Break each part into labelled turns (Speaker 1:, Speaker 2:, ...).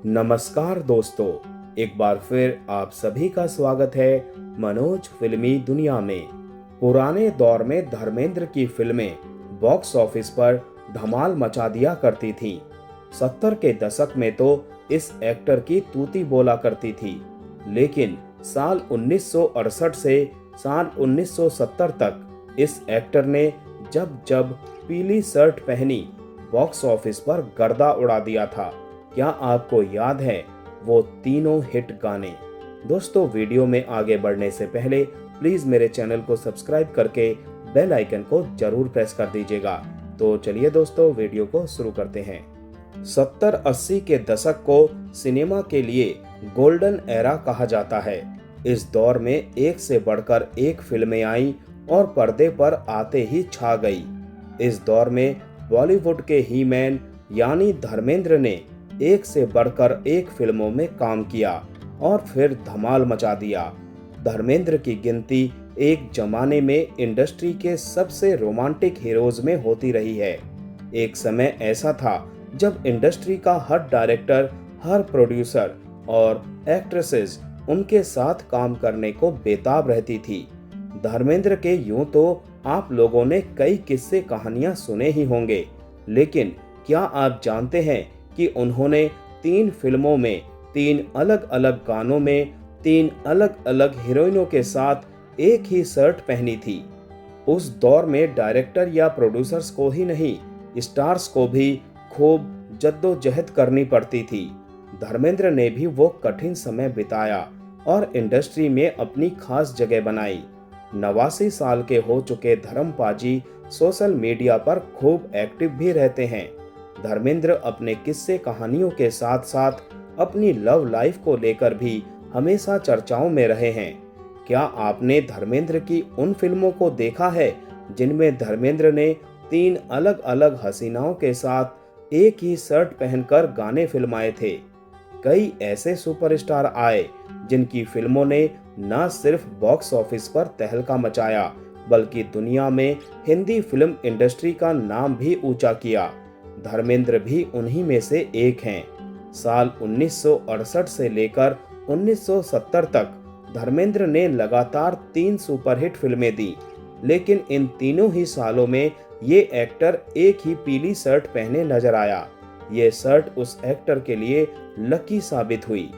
Speaker 1: नमस्कार दोस्तों, एक बार फिर आप सभी का स्वागत है मनोज फिल्मी दुनिया में। पुराने दौर में धर्मेंद्र की फिल्में बॉक्स ऑफिस पर धमाल मचा दिया करती थीं। 70 के दशक में तो इस एक्टर की तूती बोला करती थी, लेकिन साल 1968 से साल 1970 तक इस एक्टर ने जब जब पीली शर्ट पहनी बॉक्स ऑफिस पर गर्दा उड़ा दिया था। क्या आपको याद है वो तीनों हिट गाने? दोस्तों, वीडियो में आगे बढ़ने से पहले प्लीज मेरे चैनल को सब्सक्राइब करके बेल आइकन को जरूर प्रेस कर दीजिएगा। तो चलिए दोस्तों, वीडियो को शुरू करते हैं। 70-80 के दशक को सिनेमा के लिए गोल्डन एरा कहा जाता है। इस दौर में एक से बढ़कर एक फिल्में आईं और पर्दे पर आते ही छा गई। इस दौर में बॉलीवुड के ही मैन यानी धर्मेंद्र ने एक से बढ़कर एक फिल्मों में काम किया और फिर धमाल मचा दिया। धर्मेंद्र की गिनती एक जमाने में इंडस्ट्री के सबसे रोमांटिक हीरोज में होती रही है। एक समय ऐसा था जब इंडस्ट्री का हर डायरेक्टर, हर प्रोड्यूसर और एक्ट्रेसेस उनके साथ काम करने को बेताब रहती थी। धर्मेंद्र के यूं तो आप लोगों ने कई किस्से कहानियां सुने ही होंगे, लेकिन क्या आप जानते हैं कि उन्होंने 3 फिल्मों में 3 अलग अलग गानों में 3 अलग अलग हीरोइनों के साथ एक ही शर्ट पहनी थी। उस दौर में डायरेक्टर या प्रोड्यूसर्स को ही नहीं, स्टार्स को भी खूब जद्दोजहद करनी पड़ती थी। धर्मेंद्र ने भी वो कठिन समय बिताया और इंडस्ट्री में अपनी खास जगह बनाई। 89 साल के हो चुके धर्मपाजी सोशल मीडिया पर खूब एक्टिव भी रहते हैं। धर्मेंद्र अपने किस्से कहानियों के साथ साथ अपनी लव लाइफ को लेकर भी हमेशा चर्चाओं में रहे हैं। क्या आपने धर्मेंद्र की उन फिल्मों को देखा है जिनमें धर्मेंद्र ने 3 अलग अलग हसीनाओं के साथ एक ही शर्ट पहनकर गाने फिल्माए थे? कई ऐसे सुपरस्टार आए जिनकी फिल्मों ने न सिर्फ बॉक्स ऑफिस पर तहलका मचाया, बल्कि दुनिया में हिंदी फिल्म इंडस्ट्री का नाम भी ऊंचा किया। धर्मेंद्र भी उन्हीं में से एक हैं। साल 1968 से लेकर 1970 तक धर्मेंद्र ने लगातार 3 सुपरहिट फिल्में दी, लेकिन इन तीनों ही सालों में ये एक्टर एक ही पीली शर्ट पहने नजर आया। ये शर्ट उस एक्टर के लिए लकी साबित हुई।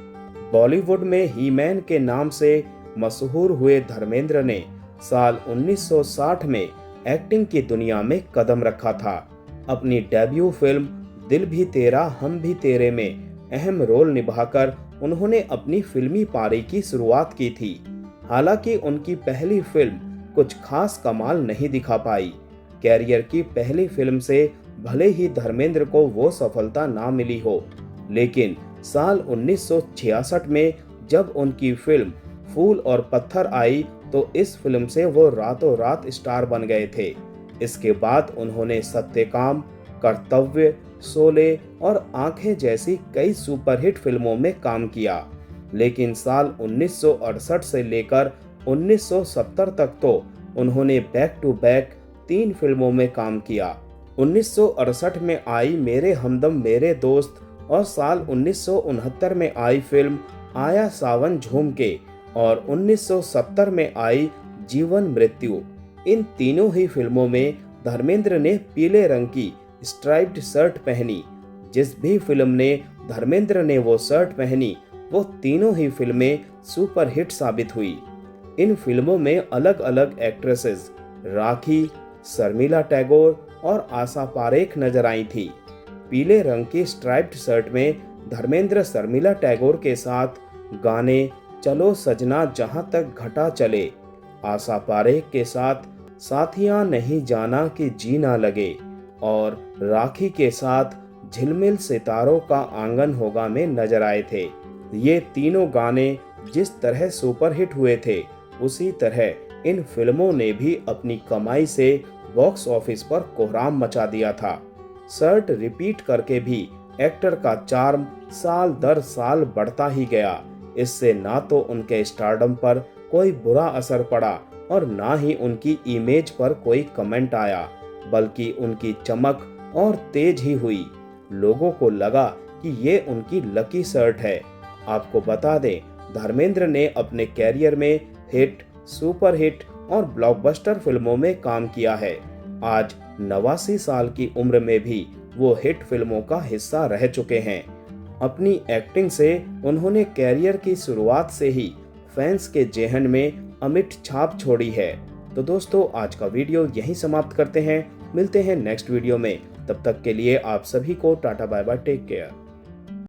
Speaker 1: बॉलीवुड में ही मैन के नाम से मशहूर हुए धर्मेंद्र ने साल 1960 में एक्टिंग की दुनिया में कदम रखा था। अपनी डेब्यू फिल्म दिल भी तेरा हम भी तेरे में अहम रोल निभाकर उन्होंने अपनी फिल्मी पारी की शुरुआत की थी। हालांकि उनकी पहली फिल्म कुछ खास कमाल नहीं दिखा पाई। कैरियर की पहली फिल्म से भले ही धर्मेंद्र को वो सफलता ना मिली हो, लेकिन साल 1966 में जब उनकी फिल्म फूल और पत्थर आई तो इस फिल्म से वो रातों रात स्टार बन गए थे। इसके बाद उन्होंने सत्यकाम, कर्तव्य, शोले और आंखें जैसी कई सुपरहिट फिल्मों में काम किया, लेकिन साल 1968 से लेकर 1970 तक तो उन्होंने बैक टू बैक 3 फिल्मों में काम किया। 1968 में आई मेरे हमदम मेरे दोस्त और साल 1969 में आई फिल्म आया सावन झूम के और 1970 में आई जीवन मृत्यु। इन तीनों ही फिल्मों में धर्मेंद्र ने पीले रंग की स्ट्राइप्ड शर्ट पहनी। जिस भी फिल्म ने धर्मेंद्र ने वो शर्ट पहनी, वो तीनों ही फिल्में सुपरहिट साबित हुई। इन फिल्मों में अलग अलग एक्ट्रेसेस राखी, शर्मिला टैगोर और आशा पारेख नजर आई थी। पीले रंग की स्ट्राइप्ड शर्ट में धर्मेंद्र शर्मिला टैगोर के साथ गाने चलो सजना जहां तक घटा चले, आशा पारेख के साथ साथियां नहीं जाना कि जी ना लगे और राखी के साथ झिलमिल सितारों का आंगन होगा में नजर आए थे। ये तीनों गाने जिस तरह सुपरहिट हुए थे, उसी तरह इन फिल्मों ने भी अपनी कमाई से बॉक्स ऑफिस पर कोहराम मचा दिया था। शर्ट रिपीट करके भी एक्टर का चार्म साल दर साल बढ़ता ही गया। इससे ना तो उनके स्टारडम पर कोई बुरा असर पड़ा और ना ही उनकी इमेज पर कोई कमेंट आया, बल्कि उनकी चमक और तेज ही हुई। लोगों को लगा कि ये उनकी लकी शर्ट है। आपको बता दें, धर्मेंद्र ने अपने कैरियर में हिट, सुपर हिट और ब्लॉकबस्टर फिल्मों में काम किया है। आज 89 साल की उम्र में भी वो हिट फिल्मों का हिस्सा रह चुके हैं। अपनी एक्टिंग से उन्होंने कैरियर की शुरुआत से ही फैंस के जेहन में अमिट छाप छोड़ी है। तो दोस्तों, आज का वीडियो यहीं समाप्त करते हैं। मिलते हैं नेक्स्ट वीडियो में। तब तक के लिए आप सभी को टाटा बाय बाय, टेक केयर।